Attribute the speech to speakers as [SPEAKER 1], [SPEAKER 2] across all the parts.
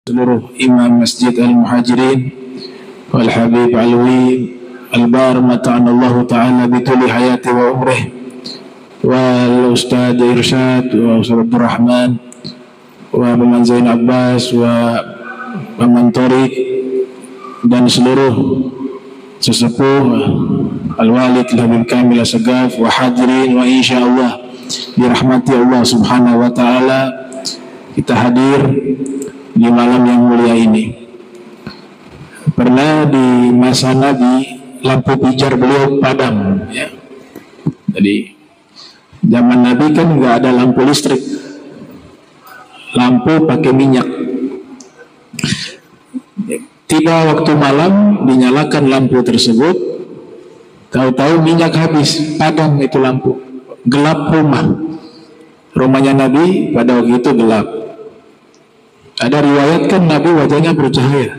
[SPEAKER 1] seluruh imam Masjid Al-Muhajirin wal Habib Alwi Al-Bar mata'anallahu ta'ala bituli hayati wa umrih wal Ustadz Irsyad wa Ustadz Abdul Rahman wa Paman Zain Abbas wa Paman Torik dan seluruh sesepuh Al-Walid Habib Kamil Asgaf wa hadirin wa insyaallah dirahmati Allah subhanahu wa ta'ala. Kita hadir di malam yang mulia ini. Pernah di masa Nabi lampu pijar beliau padam, ya. Jadi zaman Nabi kan nggak ada lampu listrik, lampu pakai minyak. Tiba waktu malam dinyalakan lampu tersebut, tahu-tahu minyak habis, padam itu lampu, gelap rumah. Rumahnya Nabi pada waktu itu gelap. Ada riwayat kan Nabi wajahnya bercahaya.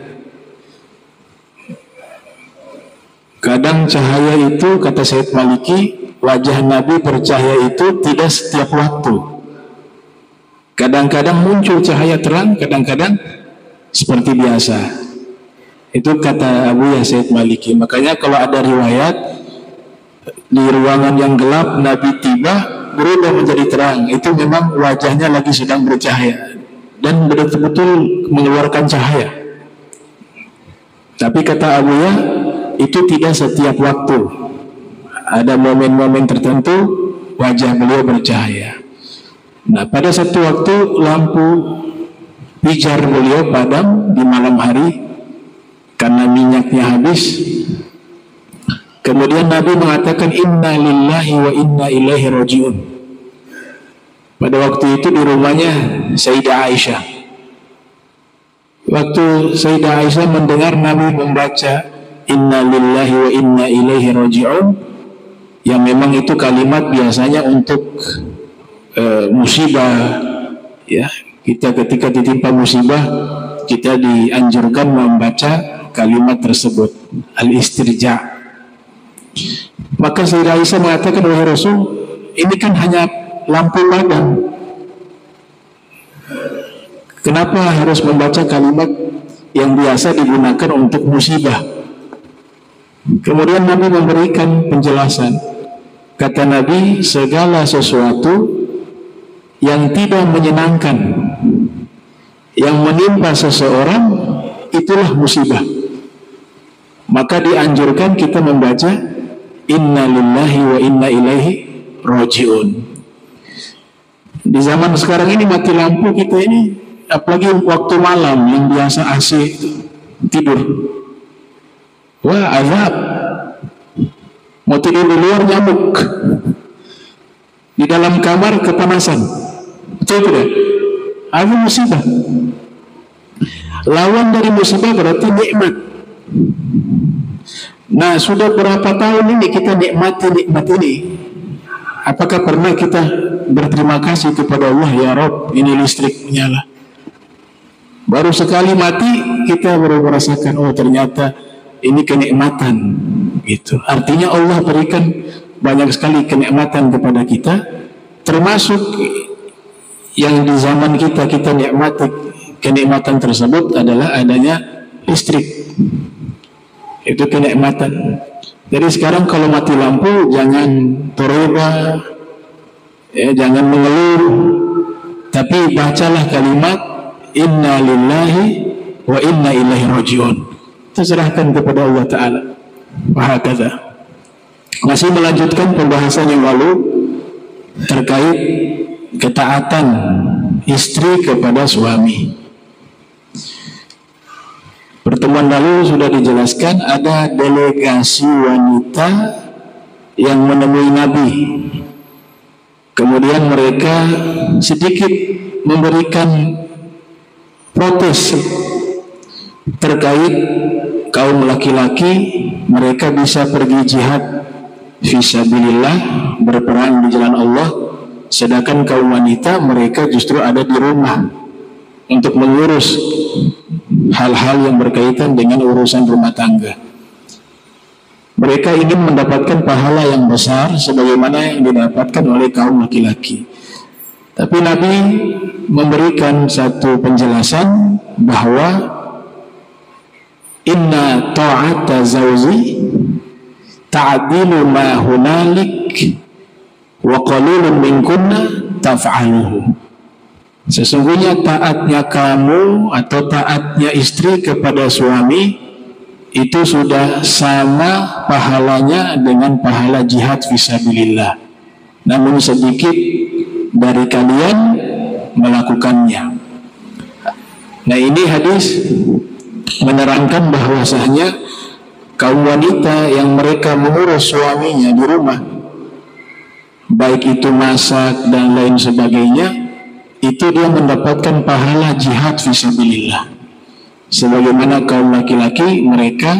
[SPEAKER 1] Kadang cahaya itu, kata Syed Maliki, wajah Nabi bercahaya itu tidak setiap waktu. Kadang-kadang muncul cahaya terang, kadang-kadang seperti biasa. Itu kata Abu Syed Maliki. Makanya kalau ada riwayat di ruangan yang gelap Nabi tiba berubah menjadi terang, itu memang wajahnya lagi sedang bercahaya dan betul-betul mengeluarkan cahaya. Tapi kata Abu Ya, itu tidak setiap waktu. Ada momen-momen tertentu wajah beliau bercahaya. Nah, pada satu waktu lampu pijar beliau padam di malam hari karena minyaknya habis. Kemudian Nabi mengatakan inna lillahi wa inna ilaihi raji'un. Pada waktu itu di rumahnya Sayyidah Aisyah. Waktu Sayyidah Aisyah mendengar Nabi membaca inna lillahi wa inna ilaihi raji'un, yang memang itu kalimat biasanya untuk musibah, ya. Kita ketika ditimpa musibah kita dianjurkan membaca kalimat tersebut, al-istirja'. Maka Sayyidah Aisyah mengatakan, wahai Rasul, ini kan hanya lampu padam, kenapa harus membaca kalimat yang biasa digunakan untuk musibah? Kemudian Nabi memberikan penjelasan. Kata Nabi, segala sesuatu yang tidak menyenangkan yang menimpa seseorang itulah musibah. Maka dianjurkan kita membaca inna lillahi wa inna ilaihi raji'un. Di zaman sekarang ini mati lampu kita ini, apalagi waktu malam yang biasa AC tidur, wah azab. Mau tidur di luar nyamuk, di dalam kamar kepanasan, betul tidak? Ada musibah. Lawan dari musibah berarti nikmat. Nah, sudah berapa tahun ini kita nikmati nikmat ini? Apakah pernah kita berterima kasih kepada Allah, ya Rob, ini listrik menyala? Baru sekali mati kita baru merasakan, oh ternyata ini kenikmatan, gitu. Artinya Allah berikan banyak sekali kenikmatan kepada kita, termasuk yang di zaman kita nikmati kenikmatan tersebut adalah adanya listrik. Itu kenikmatan. Jadi sekarang kalau mati lampu jangan terora, ya, jangan mengeluh, tapi bacalah kalimat inna lillahi wa inna ilaihi raji'un. Kita serahkan kepada Allah Ta'ala. Wahakadha. Masih melanjutkan pembahasan yang lalu terkait ketaatan istri kepada suami. Pertemuan lalu sudah dijelaskan ada delegasi wanita yang menemui Nabi. Kemudian mereka sedikit memberikan protes terkait kaum laki-laki. Mereka bisa pergi jihad fisabilillah, berperang di jalan Allah, sedangkan kaum wanita mereka justru ada di rumah untuk mengurus hal-hal yang berkaitan dengan urusan rumah tangga. Mereka ingin mendapatkan pahala yang besar sebagaimana yang didapatkan oleh kaum laki-laki. Tapi Nabi memberikan satu penjelasan bahwa inna ta'ata zawji ta'dilu ma hunalik wa qalilun minkunna taf'aluhu. Sesungguhnya taatnya kamu atau taatnya istri kepada suami itu sudah sama pahalanya dengan pahala jihad fisabilillah. Namun sedikit dari kalian melakukannya. Nah, ini hadis menerangkan bahwasanya kaum wanita yang mereka mengurus suaminya di rumah, baik itu masak dan lain sebagainya, itu dia mendapatkan pahala jihad fisabilillah. Sebagaimana kaum laki-laki mereka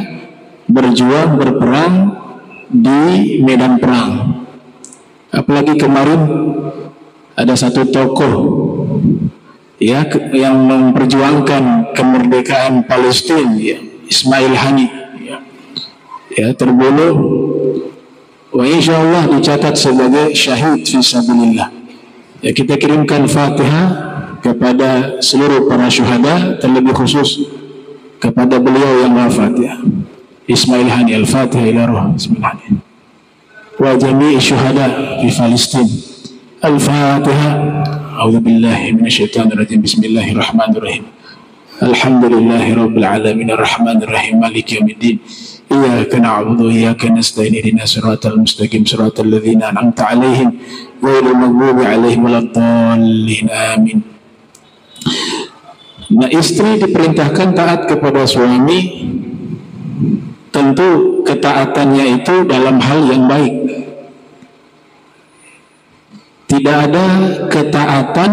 [SPEAKER 1] berjuang berperang di medan perang. Apalagi kemarin ada satu tokoh ya yang memperjuangkan kemerdekaan Palestina, ya, Ismail Hani, ya terbunuh, wa insyaallah dicatat sebagai syahid fisabilillah. Ya, kita kirimkan Fatihah kepada seluruh para syuhada, terlebih khusus kepada beliau yang wafat, ya, Ismail Hani. Al-Fatihah ila ruh Ismail Hani wa jami'i syuhada fi Palestina. Al-Fatihah. A'udzubillahi minasyaitonir rajim. Bismillahirrahmanirrahim. Alhamdulillahi rabbil alamin arrahmanir rahim maliki yaumiddin. Iyyaka na'budu wa iyyaka nasta'in ihdinas siratal mustaqim siratal ladzina an'amta 'alaihim ghairil maghdubi 'alaihim waladdallin. Amin. Nah, istri diperintahkan taat kepada suami, tentu ketaatannya itu dalam hal yang baik. Tidak ada ketaatan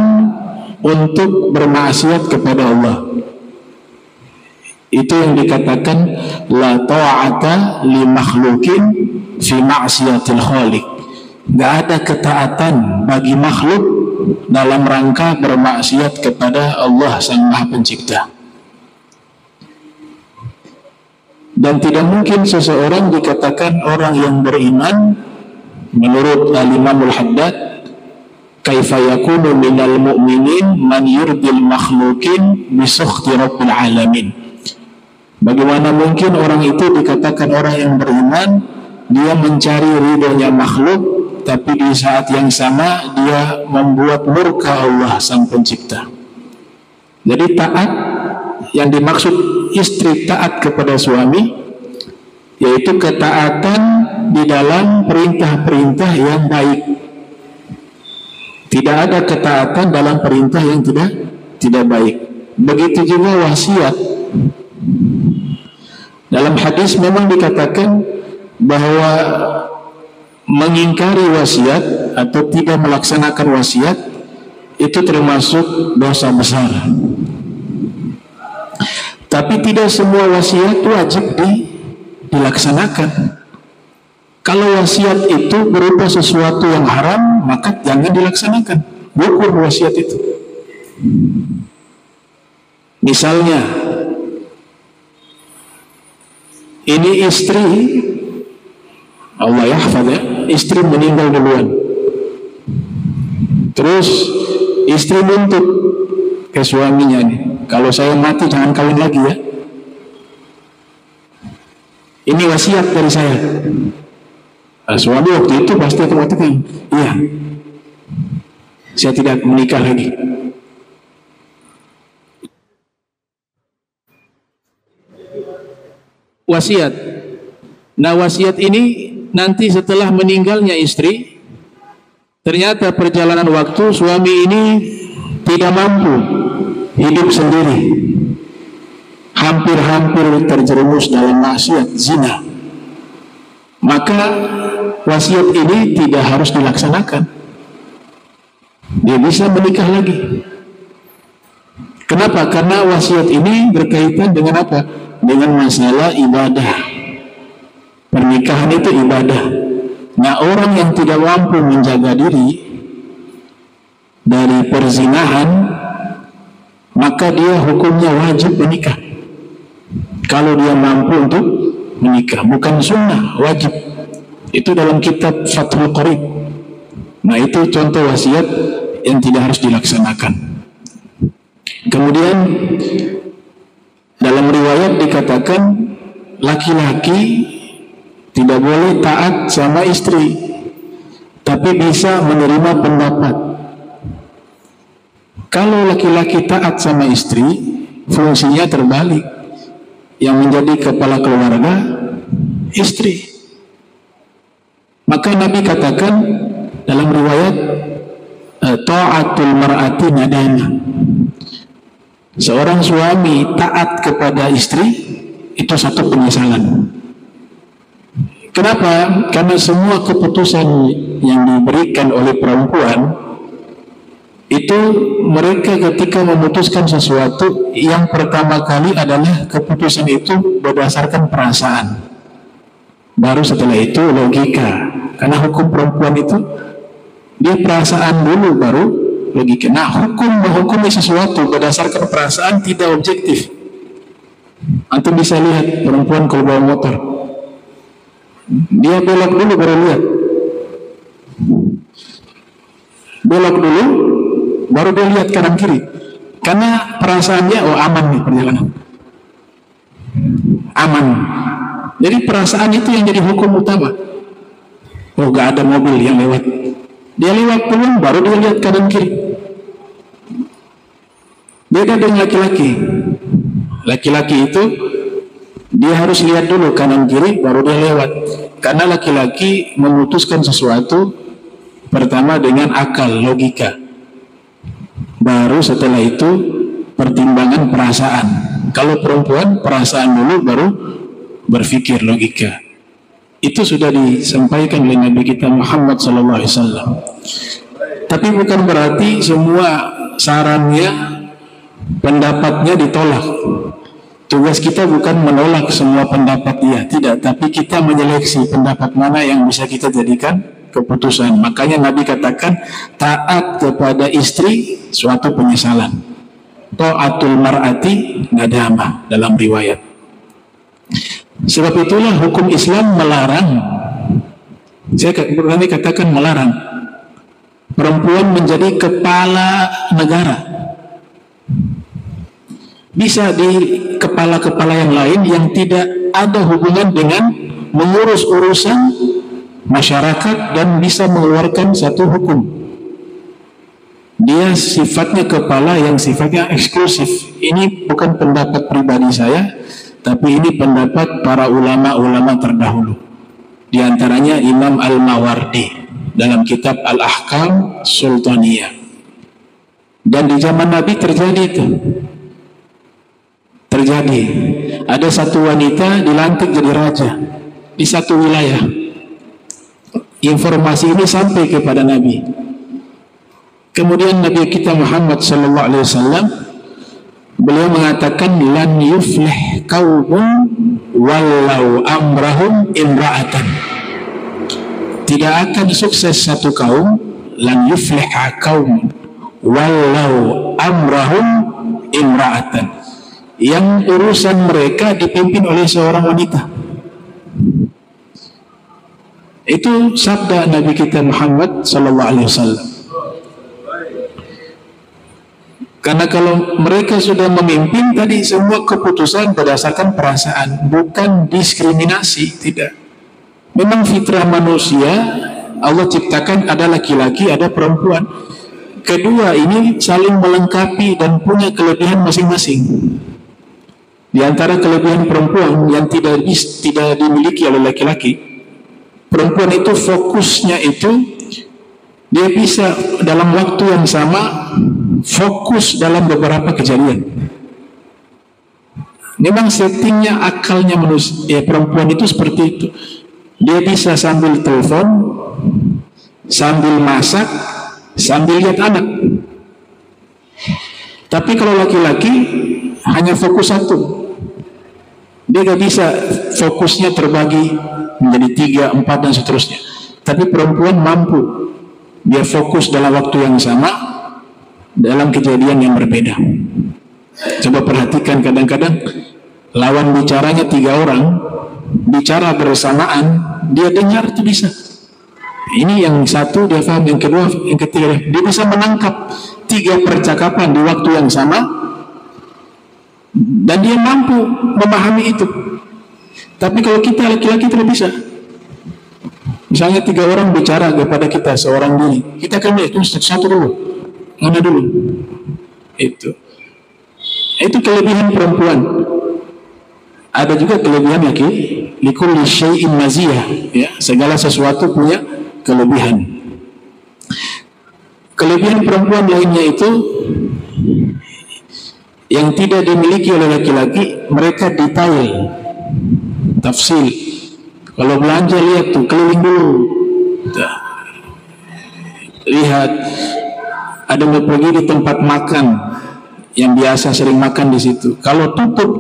[SPEAKER 1] untuk bermaksiat kepada Allah. Itu yang dikatakan la ta'ata li makhlukin fi ma'siyatil khaliq. Gak ada ketaatan bagi makhluk dalam rangka bermaksiat kepada Allah Sang Maha Pencipta. Dan tidak mungkin seseorang dikatakan orang yang beriman, menurut Al-Imamul Haddad, kaifa yakunu minal mu'minin man yurdil makhlukin bisukhti rabbil alamin. Bagaimana mungkin orang itu dikatakan orang yang beriman, dia mencari ridhonya makhluk, tapi di saat yang sama dia membuat murka Allah Sang Pencipta. Jadi taat yang dimaksud istri taat kepada suami, yaitu ketaatan di dalam perintah-perintah yang baik. Tidak ada ketaatan dalam perintah yang tidak baik. Begitu juga wasiat. Dalam hadis memang dikatakan bahwa mengingkari wasiat atau tidak melaksanakan wasiat itu termasuk dosa besar. Tapi tidak semua wasiat wajib dilaksanakan. Kalau wasiat itu berupa sesuatu yang haram, maka jangan dilaksanakan. Gugur wasiat itu. Misalnya, ini istri, Allah yahfadz, ya, istri meninggal duluan. Terus istri nuntut ke suaminya nih, kalau saya mati jangan kawin lagi ya. Ini wasiat dari saya. Nah, suami waktu itu pasti mengatakan, iya, saya tidak menikah lagi. Wasiat. Nah, wasiat ini nanti setelah meninggalnya istri, ternyata perjalanan waktu suami ini tidak mampu hidup sendiri, hampir-hampir terjerumus dalam maksiat zina. Maka wasiat ini tidak harus dilaksanakan. Dia bisa menikah lagi. Kenapa? Karena wasiat ini berkaitan dengan apa? Dengan masalah ibadah. Pernikahan itu ibadah. Nah, orang yang tidak mampu menjaga diri dari perzinahan, maka dia hukumnya wajib menikah. Kalau dia mampu untuk menikah, bukan sunnah, wajib. Itu dalam kitab Fathul Qarib. Nah, itu contoh wasiat yang tidak harus dilaksanakan. Kemudian riwayat dikatakan laki-laki tidak boleh taat sama istri, tapi bisa menerima pendapat. Kalau laki-laki taat sama istri, fungsinya terbalik. Yang menjadi kepala keluarga istri. Maka Nabi katakan dalam riwayat, ta'atul mar'ati nadama. Seorang suami taat kepada istri itu satu penyesalan. Kenapa? Karena semua keputusan yang diberikan oleh perempuan itu, mereka ketika memutuskan sesuatu, yang pertama kali adalah keputusan itu berdasarkan perasaan. Baru setelah itu logika. Karena hukum perempuan itu dia perasaan dulu baru logika. Nah, hukum menghukumi sesuatu berdasarkan perasaan tidak objektif. Antum bisa lihat perempuan kalau bawa motor, dia belok dulu baru lihat. Belok dulu baru dia lihat kanan kiri. Karena perasaannya, oh aman nih perjalanan, aman. Jadi perasaan itu yang jadi hukum utama. Oh, gak ada mobil yang lewat, dia lewat dulu baru dia lihat kanan kiri. Beda dengan laki-laki. Laki-laki itu dia harus lihat dulu kanan kiri baru dia lewat. Karena laki-laki memutuskan sesuatu pertama dengan akal, logika. Baru setelah itu pertimbangan perasaan. Kalau perempuan perasaan dulu baru berpikir, logika. Itu sudah disampaikan oleh Nabi kita Muhammad SAW. Tapi bukan berarti semua sarannya, pendapatnya ditolak. Tugas kita bukan menolak semua pendapat dia, tidak. Tapi kita menyeleksi pendapat mana yang bisa kita jadikan keputusan. Makanya Nabi katakan taat kepada istri suatu penyesalan. Ta'atul mar'ati nadamah dalam riwayat. Sebab itulah hukum Islam melarang, saya berani katakan melarang, perempuan menjadi kepala negara. Bisa di kepala-kepala yang lain yang tidak ada hubungan dengan mengurus urusan masyarakat dan bisa mengeluarkan satu hukum. Dia sifatnya kepala yang sifatnya eksklusif. Ini bukan pendapat pribadi saya, tapi ini pendapat para ulama-ulama terdahulu. Di antaranya Imam Al-Mawardi dalam kitab Al-Ahkam Sultaniyah. Dan di zaman Nabi terjadi itu. Terjadi. Ada satu wanita dilantik jadi raja di satu wilayah. Informasi ini sampai kepada Nabi. Kemudian Nabi kita Muhammad SAW, beliau mengatakan, lan yuflih qaumun walau amrahum imra'atan. Tidak akan sukses satu kaum, lan yuflih qaumun walau amrahum imra'atan, yang urusan mereka dipimpin oleh seorang wanita. Itu sabda Nabi kita Muhammad SAW. Karena kalau mereka sudah memimpin tadi, semua keputusan berdasarkan perasaan, bukan diskriminasi, tidak. Memang fitrah manusia Allah ciptakan ada laki-laki, ada perempuan. Kedua ini saling melengkapi dan punya kelebihan masing-masing. Di antara kelebihan perempuan yang tidak dimiliki oleh laki-laki, perempuan itu fokusnya itu dia bisa dalam waktu yang sama fokus dalam beberapa kejadian. Memang settingnya, akalnya manusia, perempuan itu seperti itu. Dia bisa sambil telepon, sambil masak, sambil lihat anak. Tapi kalau laki-laki hanya fokus satu. Dia gak bisa fokusnya terbagi menjadi 3, 4 dan seterusnya. Tapi perempuan mampu. Dia fokus dalam waktu yang sama dalam kejadian yang berbeda. Coba perhatikan, kadang-kadang lawan bicaranya 3 orang bicara bersamaan, dia dengar itu bisa. Ini yang satu dia paham, yang kedua, yang ketiga dia bisa menangkap 3 percakapan di waktu yang sama. dan dia mampu memahami itu. Tapi kalau kita laki-laki tidak bisa. Misalnya 3 orang bicara kepada kita seorang diri, kita akan lihat itu satu dulu, mana dulu. Itu kelebihan perempuan. Ada juga kelebihan laki. Likulli syai'in maziyah, ya, segala sesuatu punya kelebihan. Kelebihan perempuan lainnya itu yang tidak dimiliki oleh laki-laki, mereka detail, tafsil. Kalau belanja lihat tuh, keliling dulu. Lihat, ada mau pergi di tempat makan yang biasa sering makan di situ. Kalau tutup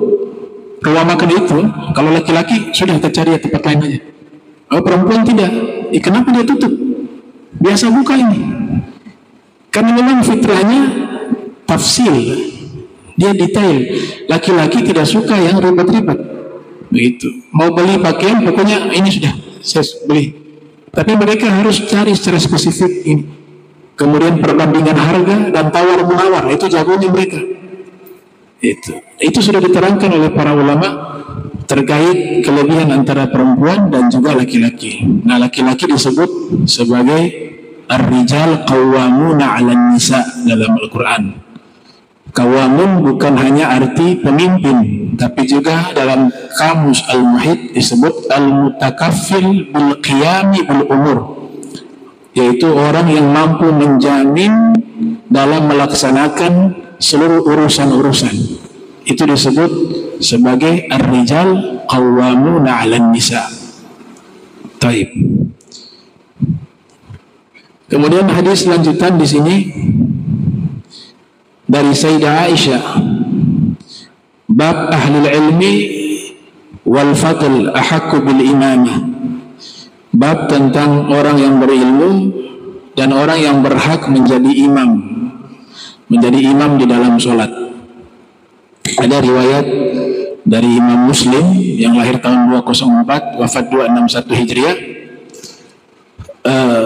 [SPEAKER 1] ruang makan itu, kalau laki-laki sudah kita cari tempat lain aja. Oh, perempuan tidak. Kenapa dia tutup? Biasa buka ini. Karena memang fitrahnya tafsil, dia detail. Laki-laki tidak suka yang ribet-ribet. Begitu. Mau beli pakaian, pokoknya ini sudah saya beli. Tapi mereka harus cari secara spesifik ini. Kemudian perbandingan harga dan tawar menawar, itu jagonya mereka. Itu sudah diterangkan oleh para ulama terkait kelebihan antara perempuan dan juga laki-laki. Nah, laki-laki disebut sebagai ar-rijal qawwamuna 'alan nisa dalam Al-Qur'an. Qawamun bukan hanya arti pemimpin, tapi juga dalam kamus Al-Muhit disebut al-mutakaffil bil qiyami bil umur, yaitu orang yang mampu menjamin dalam melaksanakan seluruh urusan-urusan. Itu disebut sebagai ar-rijal qawwamuna 'alan nisa. Taib. Kemudian hadis lanjutan di sini dari Sayyidah Aisyah, bab ahlul ilmi wal fadl ahakku bil imamah, bab tentang orang yang berilmu dan orang yang berhak menjadi imam di dalam sholat. Ada riwayat dari Imam Muslim yang lahir tahun 204 wafat 261 Hijriah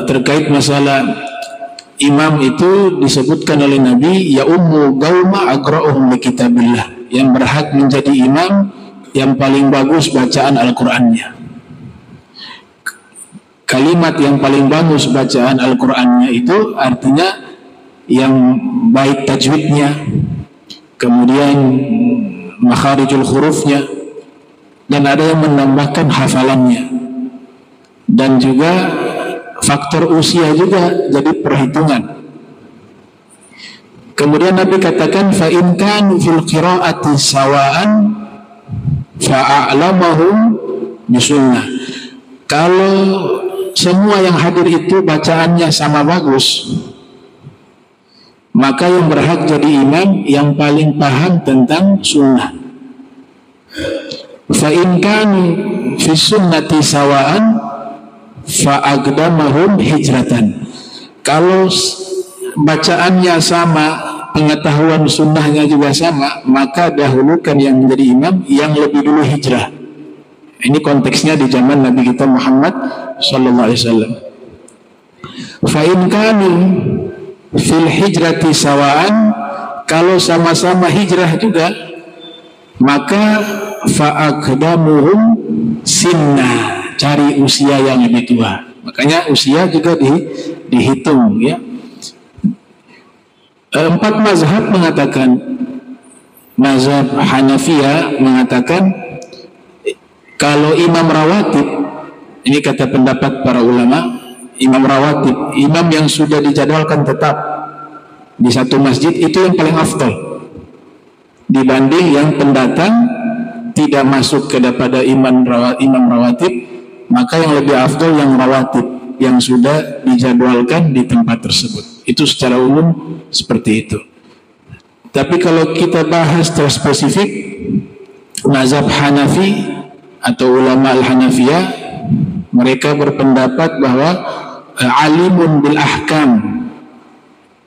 [SPEAKER 1] terkait masalah imam itu disebutkan oleh Nabi, ya ummu gauma agra'uhum li kitabillah, yang berhak menjadi imam yang paling bagus bacaan Al-Qur'annya. Kalimat yang paling bagus bacaan Al-Qur'annya itu artinya yang baik tajwidnya, kemudian makharijul hurufnya, dan ada yang menambahkan hafalannya, dan juga faktor usia juga jadi perhitungan. Kemudian Nabi katakan, fa in kanu fil qiraati sawaan fa a'lamahum bisunnah. Kalau semua yang hadir itu bacaannya sama bagus, maka yang berhak jadi imam yang paling paham tentang sunnah. Fa in kanu fi sunnati sawaan fa'aqdamahum hijratan. Kalau bacaannya sama, pengetahuan sunnahnya juga sama, maka dahulukan yang menjadi imam yang lebih dulu hijrah. Ini konteksnya di zaman Nabi kita Muhammad sallallahu alaihi wasallam. Fa in kanu fil hijrati sawaan, kalau sama-sama hijrah juga, maka fa'aqdamuhum sinna, cari usia yang lebih tua. Makanya usia juga dihitung, ya. 4 mazhab mengatakan, mazhab Hanafiyah mengatakan kalau imam rawatib, ini kata pendapat para ulama, imam rawatib, imam yang sudah dijadwalkan tetap di satu masjid, itu yang paling afdal dibanding yang pendatang tidak masuk kepada imam rawatib. Maka yang lebih afdal yang rawatib, yang sudah dijadwalkan di tempat tersebut. Itu secara umum seperti itu. Tapi kalau kita bahas terspesifik, mazhab Hanafi atau ulama al-Hanafiyah, mereka berpendapat bahwa alimun bil ahkam,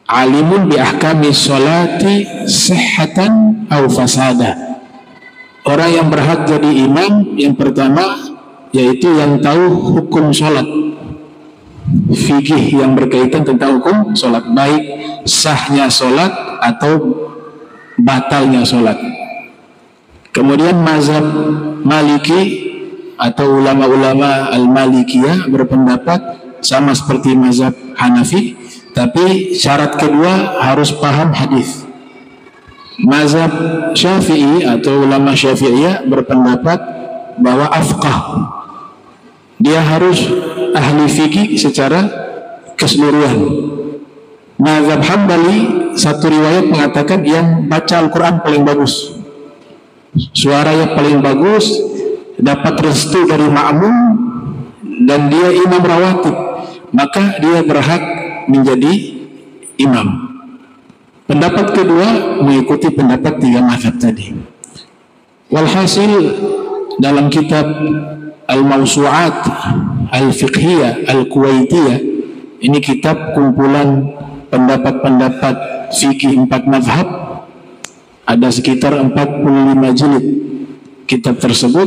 [SPEAKER 1] alimun bi ahkami sholati sihhatan aw fasada. Orang yang berhak jadi imam yang pertama yaitu yang tahu hukum sholat, fikih yang berkaitan tentang hukum sholat, baik sahnya sholat atau batalnya sholat. Kemudian mazhab Maliki atau ulama-ulama Al-Malikiyah berpendapat sama seperti mazhab Hanafi, tapi syarat kedua harus paham hadis. Mazhab Syafi'i atau ulama Syafi'iyah berpendapat bahwa afqah, dia harus ahli fikih secara keseluruhan. Mazhab Hambali, satu riwayat mengatakan yang baca Al-Quran paling bagus, suaranya paling bagus, dapat restu dari makmum, dan dia imam rawatib, maka dia berhak menjadi imam. Pendapat kedua mengikuti pendapat tiga mazhab tadi. Walhasil, dalam kitab Al-Mawsu'at Al-Fiqhiyah Al-Kuwaitiyah, ini kitab kumpulan pendapat-pendapat fikih 4 mazhab, ada sekitar 45 jilid kitab tersebut.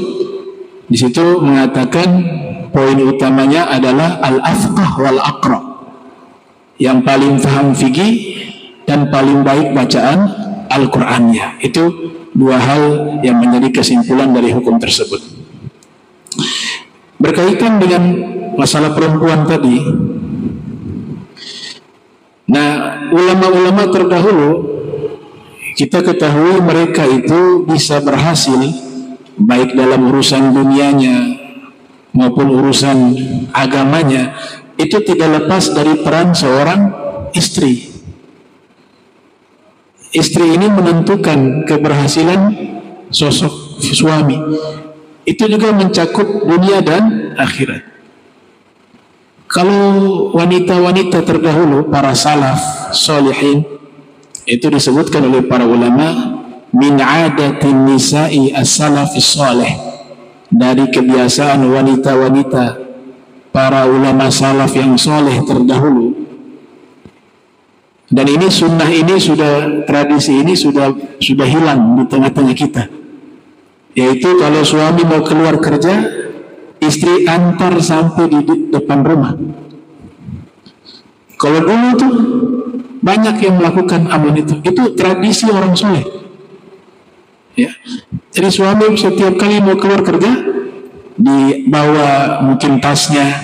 [SPEAKER 1] Di situ mengatakan poin utamanya adalah al-afqah wal aqra, yang paling paham fikih dan paling baik bacaan Al-Qur'annya. Itu dua hal yang menjadi kesimpulan dari hukum tersebut. Berkaitan dengan masalah perempuan tadi, nah, ulama-ulama terdahulu kita ketahui mereka itu bisa berhasil baik dalam urusan dunianya maupun urusan agamanya, itu tidak lepas dari peran seorang istri. Istri ini menentukan keberhasilan sosok suami. Itu juga mencakup dunia dan akhirat. Kalau wanita-wanita terdahulu, para salaf solihin, itu disebutkan oleh para ulama min adatin nisa'i as-salafis salih, dari kebiasaan wanita-wanita para ulama salaf yang soleh terdahulu. Dan ini sunnah ini sudah, tradisi ini sudah hilang di tengah-tengah kita, yaitu kalau suami mau keluar kerja, istri antar sampai di depan rumah. Kalau dulu tuh banyak yang melakukan amal itu tradisi orang soleh. Ya, jadi suami setiap kali mau keluar kerja dibawa mungkin tasnya,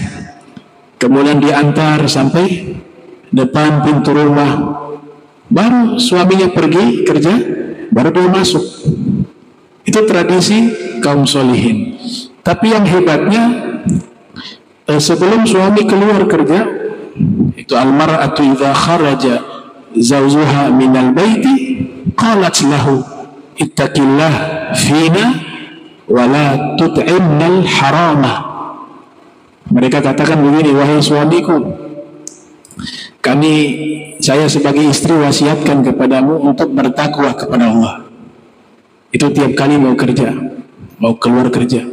[SPEAKER 1] kemudian diantar sampai depan pintu rumah, baru suaminya pergi kerja, baru dia masuk. Itu tradisi kaum solihin. Tapi yang hebatnya, sebelum suami keluar kerja, itu al-mar'atu idza kharaja zawjuha minal baiti qalat lahu ittaqillah fina wa la tut'imnal harama. Mereka katakan begini, wahai suamiku, saya sebagai istri wasiatkan kepadamu untuk bertakwa kepada Allah. Itu tiap kali mau kerja, mau keluar kerja,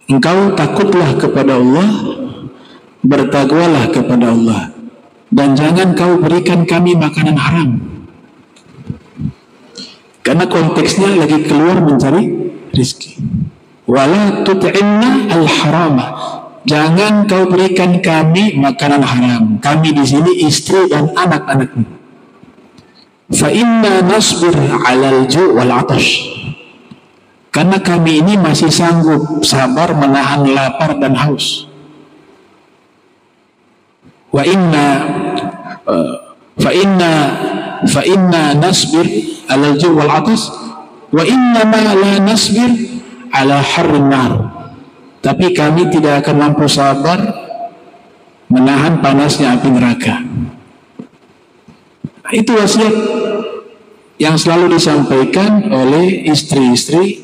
[SPEAKER 1] engkau takutlah kepada Allah, bertakwalah kepada Allah, dan jangan kau berikan kami makanan haram. Karena konteksnya lagi keluar mencari rezeki. Wala tut'imna al-harama, jangan kau berikan kami makanan haram. Kami di sini istri dan anak-anakmu. Fa inna nasbir 'alal ju' wal 'atash, karena kami ini masih sanggup sabar menahan lapar dan haus. Fa inna nasbir 'alal ju' wal 'atash wa inna ma la nasbir 'ala harrin nar. Tapi kami tidak akan mampu sabar menahan panasnya api neraka. Itu wasiat yang selalu disampaikan oleh istri-istri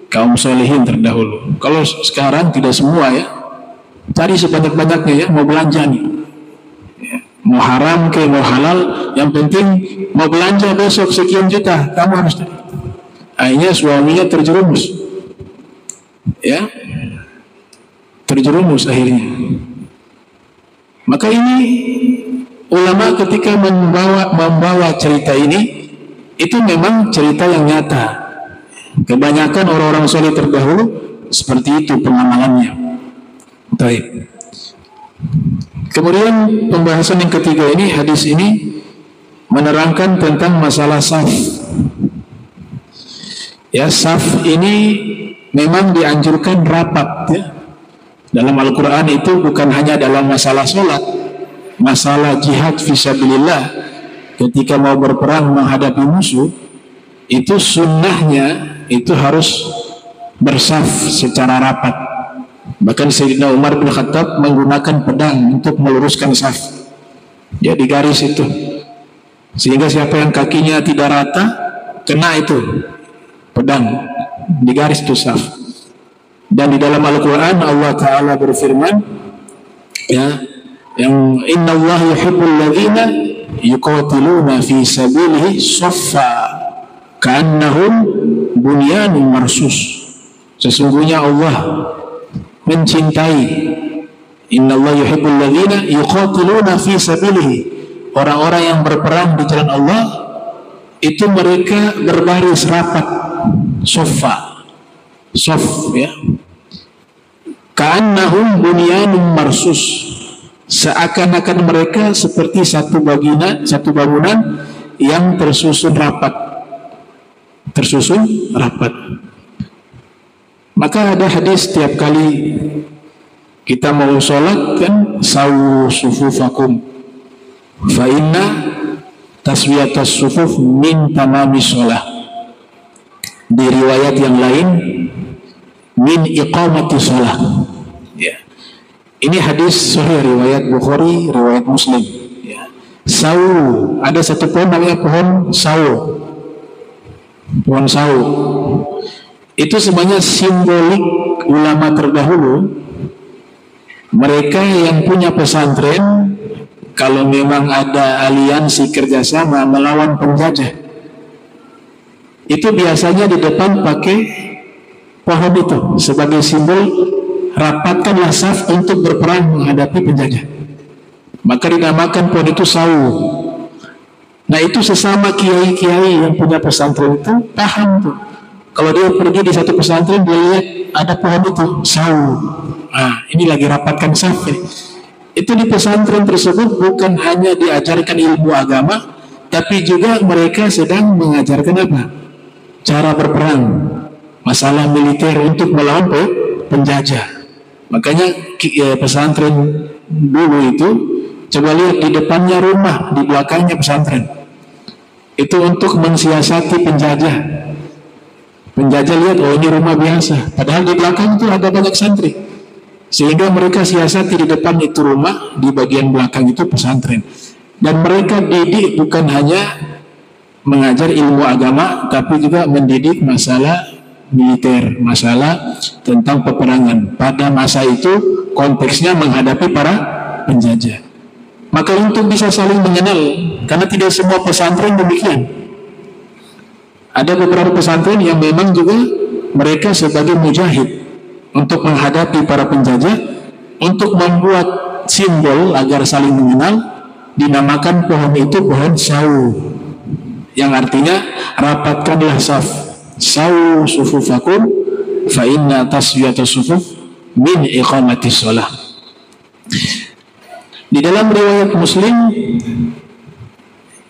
[SPEAKER 1] kaum solehin terdahulu. Kalau sekarang tidak semua ya, cari sebanyak-banyaknya ya, mau belanja nih, ya, mau haram ke mau halal, yang penting mau belanja besok sekian juta, kamu harus cari. Akhirnya suaminya terjerumus, ya, terjerumus akhirnya. Maka ini ulama ketika membawa cerita ini, itu memang cerita yang nyata. Kebanyakan orang-orang soleh terdahulu seperti itu pengamalannya. Baik. Kemudian pembahasan yang ketiga ini, hadis ini menerangkan tentang masalah saf. Ya, saf ini memang dianjurkan rapat ya. Dalam Al-Quran itu bukan hanya dalam masalah sholat, masalah jihad fisabilillah, ketika mau berperang menghadapi musuh, itu sunnahnya itu harus bersaf secara rapat. Bahkan Sayyidina Umar bin Khattab menggunakan pedang untuk meluruskan saf. Dia di garis itu, sehingga siapa yang kakinya tidak rata kena itu pedang di garis itu saf. Dan di dalam Al-Quran Allah Ta'ala berfirman ya, yang innallaha yuhibbul ladzina yuqatiluna fi sabilihi shaffa ka'annahum bunyanun marsus. Sesungguhnya Allah mencintai, innallaha yuhibbul ladzina yuqatiluna fi sabilihi, orang-orang yang berperang di jalan Allah itu mereka berbaris rapat, shaffa, shaf ya, ka'annahum bunyanun marsus, seakan-akan mereka seperti satu bangunan yang tersusun rapat. Maka ada hadis setiap kali kita mau sholat kan, sawu sufufakum fa inna taswiyatas sufuf min tamamis sholah. Di riwayat yang lain min iqamati sholah ya. Ini hadis sahih riwayat Bukhari, riwayat Muslim ya. Sawu, ada satu pohon namanya pohon sawu. Pohon sawu itu sebenarnya simbolik ulama terdahulu. Mereka yang punya pesantren, kalau memang ada aliansi kerjasama melawan penjajah, itu biasanya di depan pakai pohon itu sebagai simbol rapatkanlah saf untuk berperang menghadapi penjajah. Maka dinamakan pohon itu sawu. Nah, itu sesama kiai-kiai yang punya pesantren itu paham tuh. Kalau dia pergi di satu pesantren, dia lihat ada pohon itu sawu. Nah, ini lagi rapatkan saf. Itu di pesantren tersebut bukan hanya diajarkan ilmu agama, tapi juga mereka sedang mengajarkan apa? Cara berperang, masalah militer untuk melawan penjajah. Makanya pesantren dulu itu, coba lihat di depannya rumah, di belakangnya pesantren. Itu untuk mensiasati penjajah. Penjajah lihat, oh ini rumah biasa, padahal di belakang itu ada banyak santri. Sehingga mereka siasati di depan itu rumah, di bagian belakang itu pesantren. Dan mereka didik bukan hanya mengajar ilmu agama, tapi juga mendidik masalah militer, masalah tentang peperangan. Pada masa itu konteksnya menghadapi para penjajah. Maka untuk bisa saling mengenal, karena tidak semua pesantren demikian. Ada beberapa pesantren yang memang juga mereka sebagai mujahid untuk menghadapi para penjajah, untuk membuat simbol agar saling mengenal, dinamakan pohon itu pohon sawu, yang artinya rapatkanlah saf. Sawu sufufakum fa inna taswiyatas sufuf min iqamati sholah. Di dalam riwayat Muslim,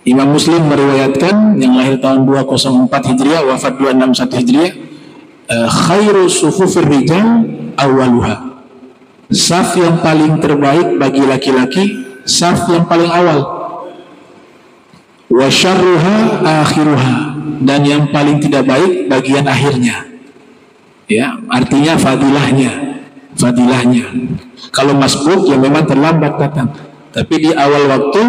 [SPEAKER 1] Imam Muslim meriwayatkan, yang lahir tahun 204 Hijriah, wafat 261 Hijriah, khairu sufufir rijal awaluha, saf yang paling terbaik bagi laki-laki, saf yang paling awal. Wa syarruha akhiruha, dan yang paling tidak baik bagian akhirnya. Ya, artinya fadilahnya. Kalau masbuk ya memang terlambat datang, tapi di awal waktu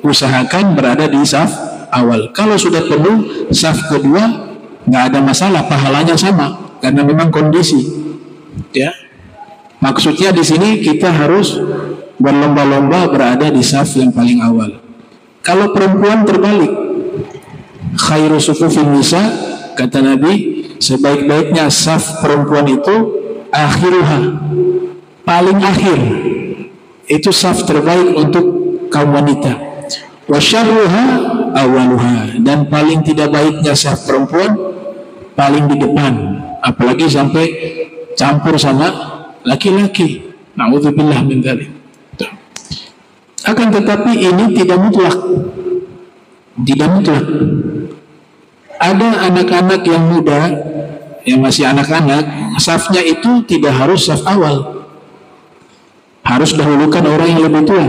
[SPEAKER 1] usahakan berada di saf awal. Kalau sudah penuh saf kedua, nggak ada masalah, pahalanya sama karena memang kondisi. Ya, maksudnya di sini kita harus berlomba-lomba berada di saf yang paling awal. Kalau perempuan terbalik, khairu sufufin nisa, kata Nabi, sebaik-baiknya saf perempuan itu akhiruha, paling akhir. Itu saf terbaik untuk kaum wanita. Wa syarruha awaluha, dan paling tidak baiknya saf perempuan paling di depan, apalagi sampai campur sama laki-laki. Na'udzubillah min dzalik. Akan tetapi ini tidak mutlak. Ada anak-anak yang muda, yang masih anak-anak, safnya itu tidak harus saf awal, harus dahulukan orang yang lebih tua,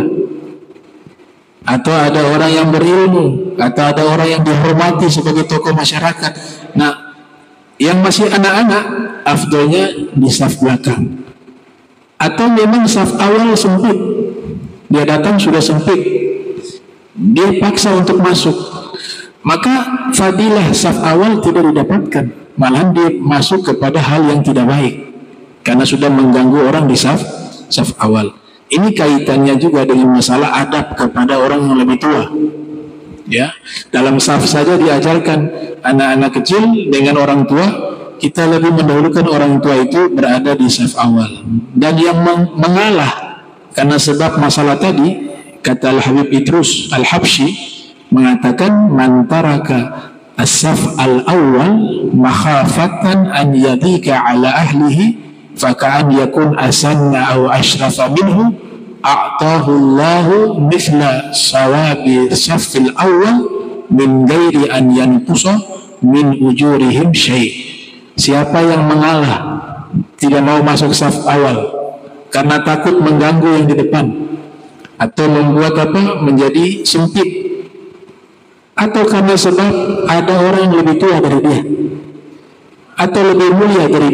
[SPEAKER 1] atau ada orang yang berilmu, atau ada orang yang dihormati sebagai tokoh masyarakat. Nah, yang masih anak-anak, afdolnya di saf belakang. Atau memang saf awal sempit, dia datang sudah sempit, dia paksa untuk masuk, maka fadilah saf awal tidak didapatkan, malahan dia masuk kepada hal yang tidak baik karena sudah mengganggu orang di saf awal. Ini kaitannya juga dengan masalah adab kepada orang yang lebih tua. Ya, dalam saf saja diajarkan anak-anak kecil dengan orang tua, kita lebih mendahulukan orang tua itu berada di saf awal. Dan yang mengalah karena sebab masalah tadi, kata Al-Habib Idrus Al-Habsyi mengatakan, man taraka as-saf al-awwal makhafatan an yadika ala ahlihi faka'an yakun asanna aw ashrafa minhu a'tahu Allahu mithla sawabi safil awal min ghairi an yanqusa min ujurihim syai'. Siapa yang mengalah, tidak mau masuk saf awal karena takut mengganggu yang di depan atau membuat menjadi sempit, atau karena sebab ada orang yang lebih tua dari dia atau lebih mulia dari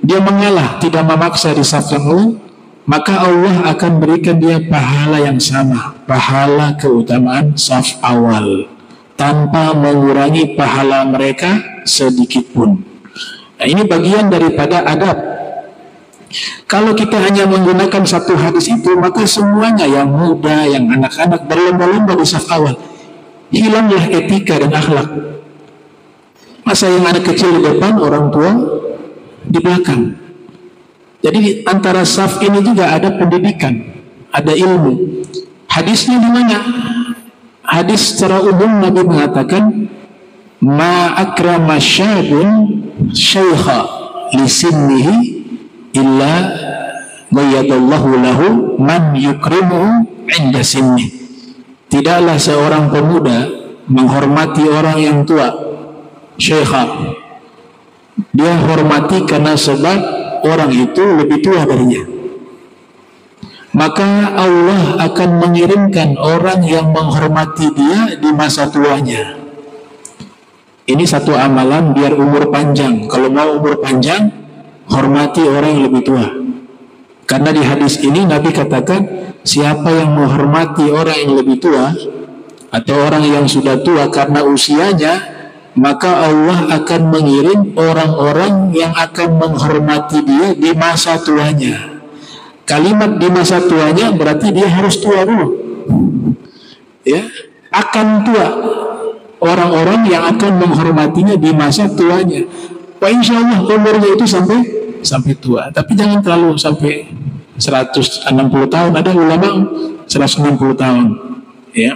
[SPEAKER 1] dia mengalah, tidak memaksa di saf yang awal, maka Allah akan berikan dia pahala yang sama, pahala keutamaan saf awal, tanpa mengurangi pahala mereka sedikit pun. Nah, ini bagian daripada adab. Kalau kita hanya menggunakan satu hadis itu, maka semuanya, yang muda, yang anak-anak, berlomba-lomba di saf awal, hilanglah etika dan akhlak. Masa yang anak kecil di depan, orang tua di belakang. Jadi antara saf ini juga ada pendidikan, ada ilmu. Hadisnya di mana? Hadis secara umum Nabi mengatakan, ma akrama syabun syaikha li sinnihi illa ghayyadallahu lahu man yukrimuhu inda sinnih. Tidaklah seorang pemuda menghormati orang yang tua, syaikha. Dia hormati karena sebab orang itu lebih tua darinya, maka Allah akan mengirimkan orang yang menghormati dia di masa tuanya. Ini satu amalan biar umur panjang. Kalau mau umur panjang, hormati orang yang lebih tua. Karena di hadis ini Nabi katakan, siapa yang menghormati orang yang lebih tua atau orang yang sudah tua karena usianya, maka Allah akan mengirim orang-orang yang akan menghormati dia di masa tuanya. Kalimat di masa tuanya berarti dia harus tua dulu. Ya, akan tua. Orang-orang yang akan menghormatinya di masa tuanya. Wah, insya Allah umurnya itu sampai tua. Tapi jangan terlalu sampai 160 tahun. Ada ulama 160 tahun. Ya,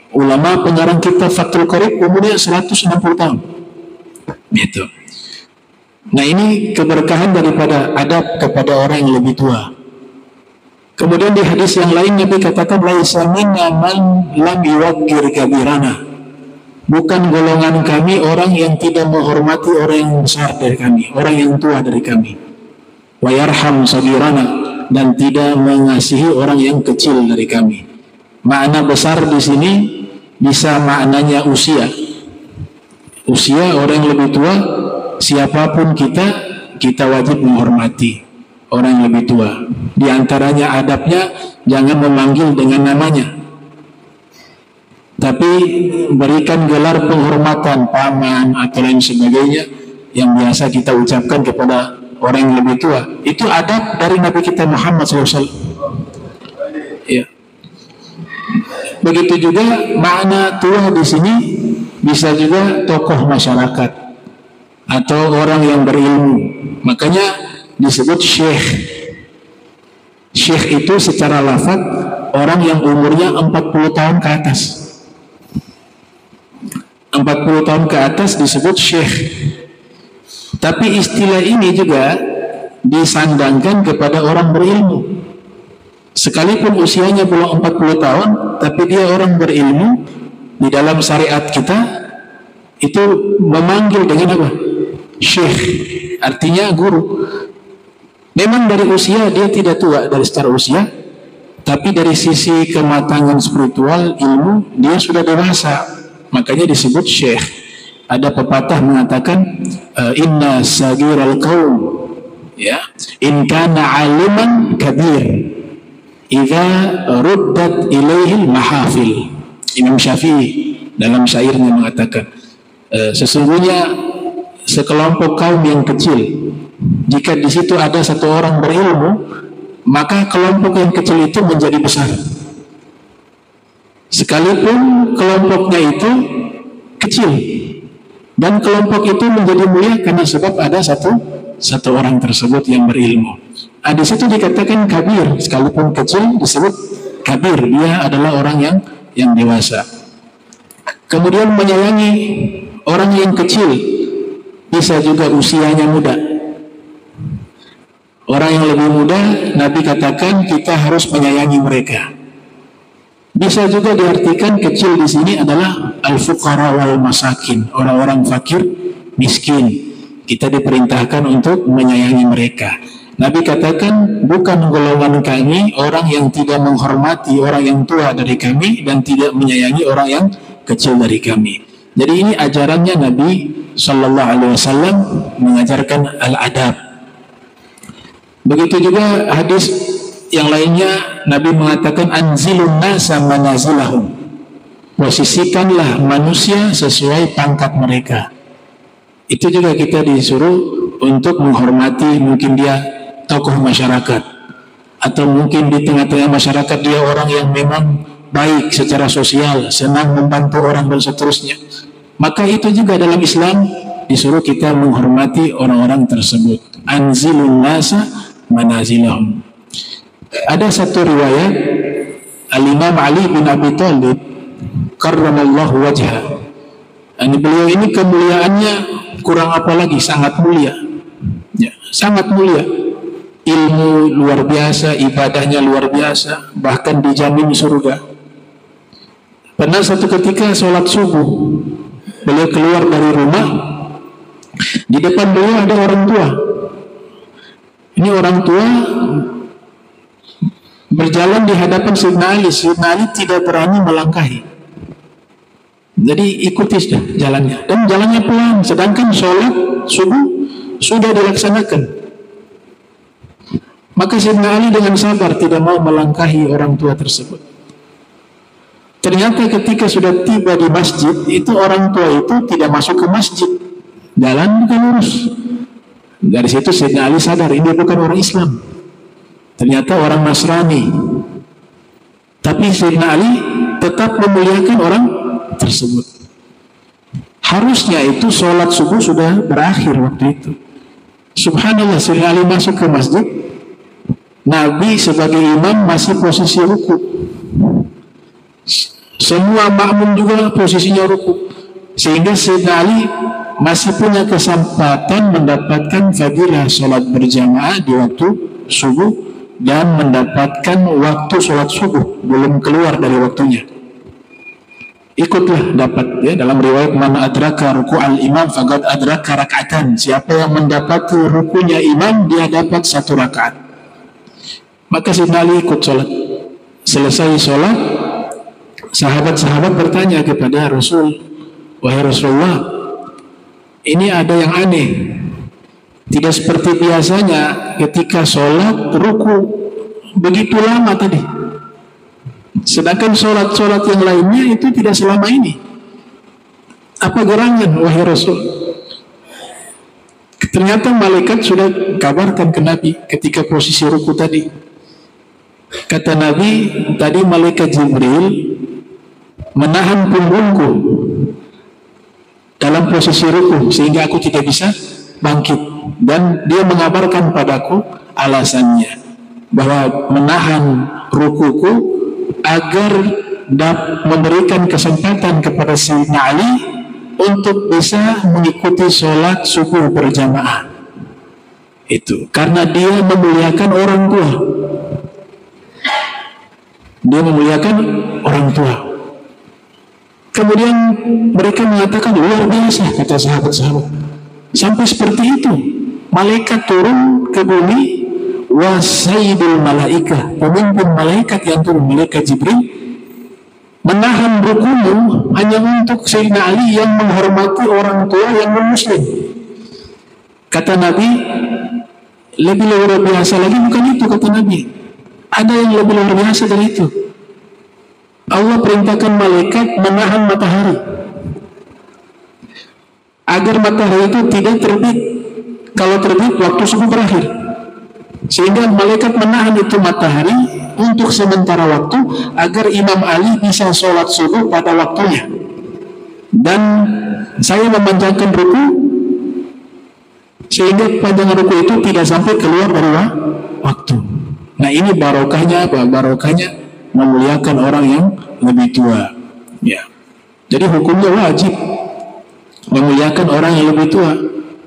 [SPEAKER 1] ulama pengarang kitab Fathul Qorib umurnya 160 tahun. Gitu. Nah, ini keberkahan daripada adab kepada orang yang lebih tua. Kemudian di hadis yang lain Nabi katakan, laisa minna man lam yuwaqqir kabirana. Bukan golongan kami orang yang tidak menghormati orang yang besar dari kami, orang yang tua dari kami. Wa yarham sabirana, dan tidak mengasihi orang yang kecil dari kami. Makna besar di sini bisa maknanya usia. Usia orang yang lebih tua, siapapun kita wajib menghormati orang yang lebih tua. Di antaranya adabnya, jangan memanggil dengan namanya, tapi berikan gelar penghormatan, paman atau lain sebagainya yang biasa kita ucapkan kepada orang yang lebih tua. Itu adab dari Nabi kita Muhammad SAW. Ya. Begitu juga makna tua di sini bisa juga tokoh masyarakat atau orang yang berilmu. Makanya disebut syekh. Syekh itu secara lafaz orang yang umurnya 40 tahun ke atas. 40 tahun ke atas disebut syekh. Tapi istilah ini juga disandangkan kepada orang berilmu. Sekalipun usianya belum 40 tahun, tapi dia orang berilmu. Di dalam syariat kita, itu memanggil dengan apa? Syekh, artinya guru. Memang dari usia dia tidak tua dari secara usia, tapi dari sisi kematangan spiritual ilmu dia sudah dewasa, makanya disebut syekh. Ada pepatah mengatakan inna sagiral qaum, ya, in kana aliman kabir idza ruddat ilaihi mahafil. Imam Syafi'i dalam syairnya mengatakan sesungguhnya sekelompok kaum yang kecil, jika di situ ada satu orang berilmu, maka kelompok yang kecil itu menjadi besar. Sekalipun kelompoknya itu kecil, dan kelompok itu menjadi mulia karena sebab ada satu orang tersebut yang berilmu. Di situ dikatakan kabir, sekalipun kecil disebut kabir, dia adalah orang yang dewasa. Kemudian menyayangi orang yang kecil, bisa juga usianya muda. Orang yang lebih muda, Nabi katakan kita harus menyayangi mereka. Bisa juga diartikan kecil di sini adalah al-fuqara wal masakin, orang-orang fakir, miskin. Kita diperintahkan untuk menyayangi mereka. Nabi katakan bukan golongan kami orang yang tidak menghormati orang yang tua dari kami dan tidak menyayangi orang yang kecil dari kami. Jadi ini ajarannya Nabi Sallallahu Alaihi Wasallam mengajarkan al-adab. Begitu juga hadis yang lainnya, Nabi mengatakan anzilun nasa manazilahum, posisikanlah manusia sesuai pangkat mereka. Itu juga kita disuruh untuk menghormati, mungkin dia tokoh masyarakat, atau mungkin di tengah-tengah masyarakat dia orang yang memang baik secara sosial, senang membantu orang dan seterusnya. Maka itu juga dalam Islam disuruh kita menghormati orang-orang tersebut. Anzilun nasa manazilahum. Ada satu riwayat Al-Imam Ali bin Abi Thalib karramallahu wajhah. Beliau ini kemuliaannya kurang apa lagi, sangat mulia. Ya, sangat mulia. Ilmu luar biasa, ibadahnya luar biasa, bahkan dijamin surga. Pernah satu ketika sholat subuh, beliau keluar dari rumah, di depan beliau ada orang tua. Ini orang tua berjalan di hadapan Sayyidina Ali. Sayyidina Ali tidak berani melangkahi, jadi ikuti sudah jalannya, dan jalannya pelan, sedangkan sholat subuh sudah dilaksanakan. Maka Sayyidina Ali dengan sabar tidak mau melangkahi orang tua tersebut. Ternyata ketika sudah tiba di masjid, itu orang tua itu tidak masuk ke masjid, jalan bukan lurus. Dari situ Sayyidina Ali sadar ini bukan orang Islam, ternyata orang Nasrani. Tapi Sayyidina Ali tetap memuliakan orang tersebut. Harusnya itu sholat subuh sudah berakhir waktu itu. Subhanallah, Sayyidina Ali masuk ke masjid, Nabi sebagai imam masih posisi ruku. Semua makmum juga posisinya ruku, sehingga Sayyidina Ali masih punya kesempatan mendapatkan fadilah sholat berjamaah di waktu subuh dan mendapatkan waktu sholat subuh belum keluar dari waktunya. Ikutlah dapat, ya, dalam riwayat man adraka ruku'al imam faqad adraka rak'atan. Siapa yang mendapati rukunya imam, dia dapat satu rakaat. Maka Sayyidina Ali ikut sholat. Selesai sholat, sahabat-sahabat bertanya kepada Rasul, wahai Rasulullah, ini ada yang aneh. Tidak seperti biasanya ketika sholat ruku begitu lama tadi, sedangkan sholat-sholat yang lainnya itu tidak selama ini. Apa gerangan wahai Rasul? Ternyata malaikat sudah kabarkan ke Nabi ketika posisi ruku tadi. Kata Nabi, tadi malaikat Jibril menahan punggungku dalam posisi ruku sehingga aku tidak bisa bangkit, dan dia mengabarkan padaku alasannya bahwa menahan rukuku agar memberikan kesempatan kepada Sayyidina Ali untuk bisa mengikuti sholat subuh berjamaah. Itu karena dia memuliakan orang tua. Dia memuliakan orang tua. Kemudian mereka mengatakan luar biasa, kata sahabat-sahabat. Sampai seperti itu, malaikat turun ke bumi, wasaidul malaika, pemimpin malaikat yang turun, malaikat Jibril, menahan rukumu hanya untuk Sayyidina Ali yang menghormati orang tua yang non-muslim. Kata Nabi, lebih luar biasa lagi bukan itu, kata Nabi. Ada yang lebih luar biasa dari itu. Allah perintahkan malaikat menahan matahari agar matahari itu tidak terbit. Kalau terbit waktu subuh berakhir, sehingga malaikat menahan itu matahari untuk sementara waktu agar Imam Ali bisa sholat subuh pada waktunya. Dan saya memanjangkan ruku sehingga panjang ruku itu tidak sampai keluar dari waktu. Nah, ini barokahnya apa? Barokahnya memuliakan orang yang lebih tua. Ya. Jadi hukumnya wajib memuliakan orang yang lebih tua,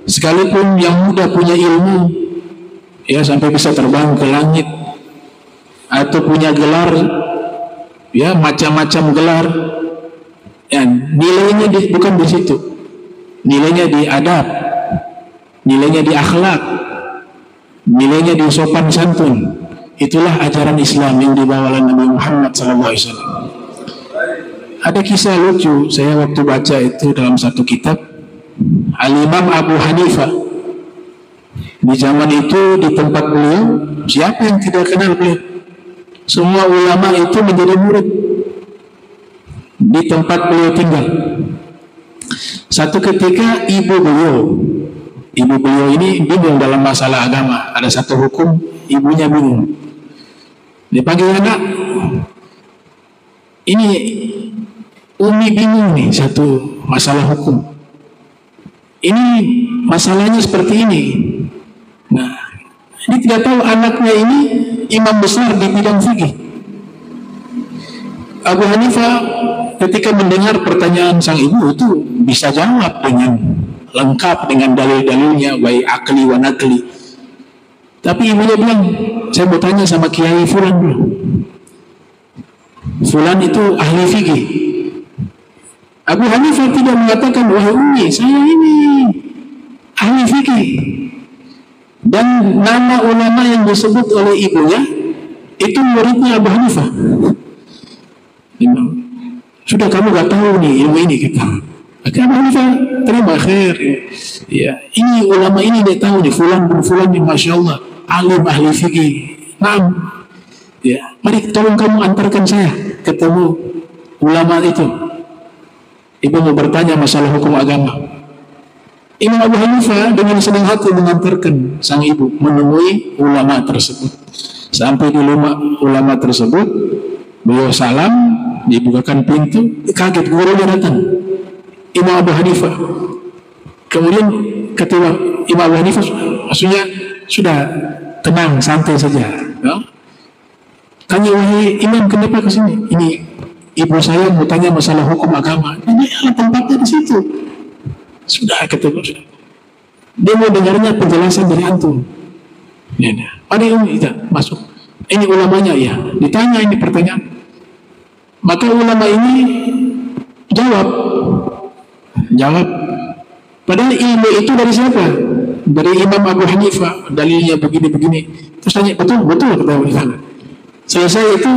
[SPEAKER 1] sekalipun yang muda punya ilmu, ya, sampai bisa terbang ke langit atau punya gelar, ya, macam-macam gelar. Ya, nilainya bukan di situ. Nilainya di adab, nilainya di akhlak, nilainya di sopan santun. Itulah ajaran Islam yang dibawa oleh Nabi Muhammad SAW. Ada kisah lucu, saya waktu baca itu dalam satu kitab, Al-Imam Abu Hanifah. Di zaman itu di tempat beliau, siapa yang tidak kenal beliau? Semua ulama itu menjadi murid di tempat beliau tinggal. Satu ketika ibu beliau ini bingung dalam masalah agama. Ada satu hukum, ibunya bingung. Dipanggil anak, ini Umi bingung nih satu masalah hukum. Ini masalahnya seperti ini. Nah, ini tidak tahu anaknya ini imam besar di bidang fikih. Abu Hanifah ketika mendengar pertanyaan sang ibu itu bisa jawab dengan lengkap dengan dalil-dalilnya, baik akli wa nakli. Tapi ibunya bilang, saya mau tanya sama Kiai Fulan dulu. Fulan itu ahli fikih. Abu Hanifah tidak mengatakan, wahai Umi, saya ini ahli fikih. Dan nama ulama yang disebut oleh ibunya itu muridnya Abu Hanifah. Sudah kamu gak tahu nih ilmu ini, kita. Abu Hanifah terima khair. Ya, ini ulama ini dia tahu nih, Fulan bin Fulan nih, masya Allah, alim ahli fikih. Nah, ya, mari tolong kamu antarkan saya ketemu ulama itu. Ibu mau bertanya masalah hukum agama. Imam Abu Hanifah dengan senang hati mengantarkan sang ibu menemui ulama tersebut. Sampai di rumah ulama tersebut, beliau salam, dibukakan pintu, kaget gurunya datang, Imam Abu Hanifah. Kemudian kata Imam Abu Hanifah, maksudnya sudah tenang, santai saja. Ya? Tanya, wahai Imam, kenapa ke sini? Ini ibu saya mau tanya masalah hukum agama. Ini tempatnya di situ. Sudah ketemu. Dia mau dengarnya penjelasan dari antum. Ya, ada yang masuk. Ini ulamanya, ya. Ditanya ini pertanyaan. Maka ulama ini jawab. Padahal ilmu itu dari siapa? Dari Imam Abu Hanifah. Dalilnya begini-begini. Terus tanya, betul kata Hanifah. Selesai itu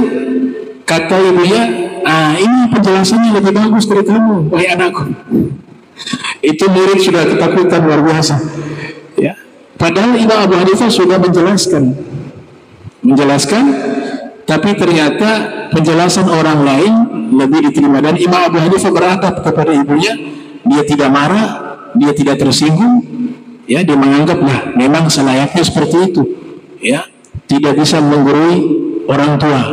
[SPEAKER 1] kata ibunya, ini penjelasannya lebih bagus dari kamu, wahai anakku. Itu murid sudah ketakutan luar biasa. Ya. Padahal Imam Abu Hanifah sudah menjelaskan, tapi ternyata penjelasan orang lain lebih diterima. Dan Imam Abu Hanifah beradab kepada ibunya, dia tidak marah, dia tidak tersinggung, ya, dia menganggaplah memang selayaknya seperti itu, ya, tidak bisa menggurui orang tua.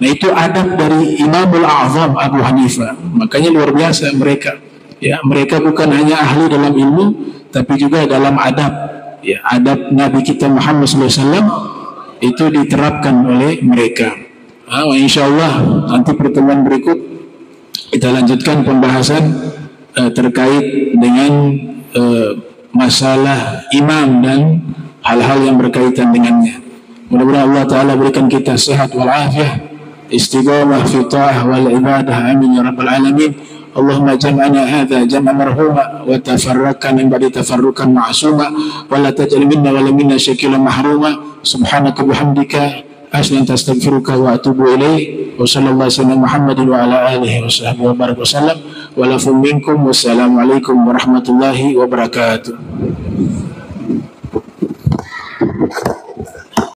[SPEAKER 1] Nah, itu adab dari Imamul A'zam Abu Hanifah. Makanya luar biasa mereka. Ya, mereka bukan hanya ahli dalam ilmu, tapi juga dalam adab. Ya, adab Nabi kita Muhammad SAW itu diterapkan oleh mereka. Insya Allah nanti pertemuan berikut kita lanjutkan pembahasan terkait dengan masalah imam dan hal-hal yang berkaitan dengannya. Mudah-mudahan Allah Ta'ala berikan kita sehat wal afiyah, istiqamah fi ta'ah wal ibadah, amin ya rabbal alamin. Allahumma jam'ana hadha jam'a marhuma wa tafarraqna min ba'di tafarruqan ma'suma wa la taj'al minna wa la minna syakilan mahruma. Subhanaka bihamdika asyhadu an la ilaha illa anta astaghfiruka wa atubu ilaik. Wa sallallahu alaihi wasallam Muhammadin wa ala alihi wa sahbihi wa baraka wasallam. Wa lakum minkum wassalamu alaikum warahmatullahi wabarakatuh.